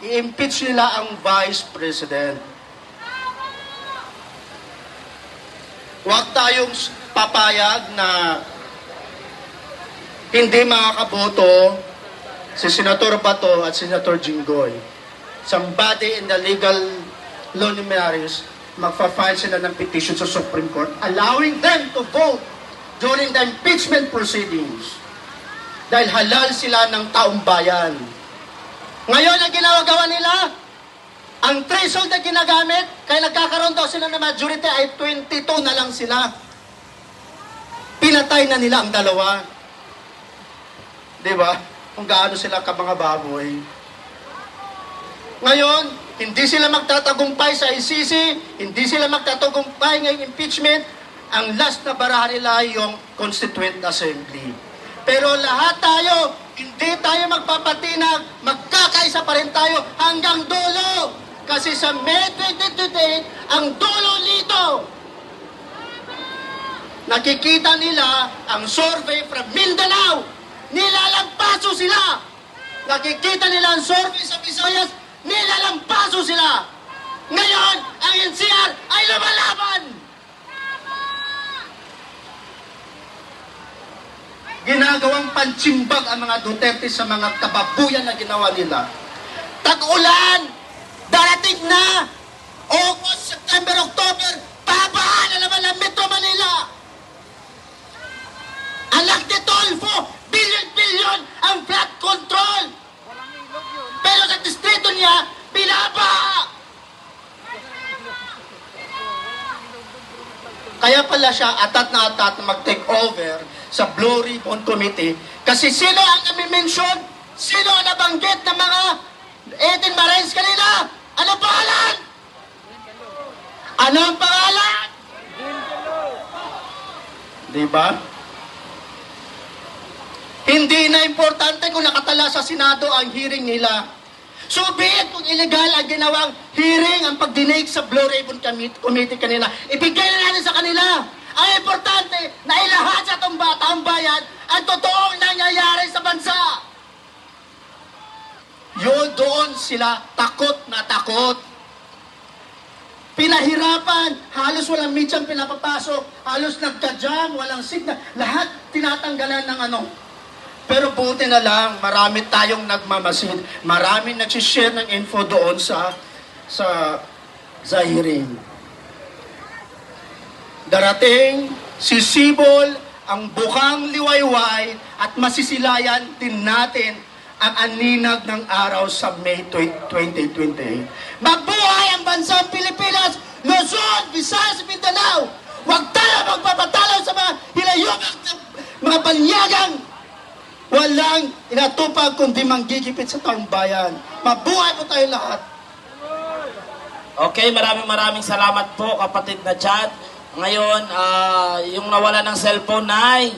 i-impeach nila ang Vice President. Huwag tayong papayag na hindi makakaboto si Senator Bato at Senator Jinggoy. Somebody in the legal luminaries, magfa-file sila ng petition sa Supreme Court allowing them to vote during the impeachment proceedings. Dahil halal sila ng taong bayan. Ngayon, ang ginagawa nila, ang threshold na ginagamit, kaya nagkakaroon daw sila ng majority ay 22 na lang sila. Pinatay na nila ang dalawa. Diba? Kung gaano sila ka mga baboy. Ngayon, hindi sila magtatagumpay sa ICC, hindi sila magtatagumpay ngayong impeachment, ang last na barahan nila yung Constituent Assembly. Pero lahat tayo, hindi tayo magpapatinag, magkakaisa pa rin tayo hanggang dulo. Kasi sa May 2028, ang dulo nito, nakikita nila ang survey from Mindanao, nilalampaso sila. Nakikita nila ang survey sa Visayas, nilalampaso sila. Ngayon, ang NCR ay lumalaban. Ginagawang pansimbag ang mga Duterte sa mga kababuyan na ginawa nila. Tag-ulan! Darating na! August, September, October, babahan na naman ang Metro Manila! Anak ni Tolfo, billion-billion ang flood control! Pero sa distrito niya, binabaha! Kaya pala siya atat na mag-take over sa Blue Ribbon Committee kasi sino ang nami-mention? Sino ang nabanggit ng mga 18 Marines kanina? Ano pangalan? Ano ang pangalan? Diba? Hindi na importante kung nakatala sa Senado ang hearing nila. So be it kung illegal ang ginawang hearing, ang pagdinig sa Blue Ribbon Committee kanina, ibigay na natin sa kanila. Ang importante na ilahat sa itong taong bayan ang totoong nangyayari sa bansa. Yun doon sila takot na takot. Pinahirapan, halos walang medyang pinapapasok, halos nagka-jam, walang signal, lahat tinatanggalan ng ano. Pero buti na lang, marami tayong nagmamasid. Marami nagsishare ng info doon sa hearing. Darating, sisibol ang bukang liwayway at masisilayan din natin ang aninag ng araw sa May 2028. Mabuhay ang bansang Pilipinas, Luzon, Visayas, Mindanao! Huwag tayo magpapatalo sa mga hilayugang mga banyagang walang inatupag kundi manggigipit sa taong bayan. Mabuhay po tayo lahat. Okay, maraming salamat po kapatid na Chad. Ngayon, yung nawala ng cellphone ay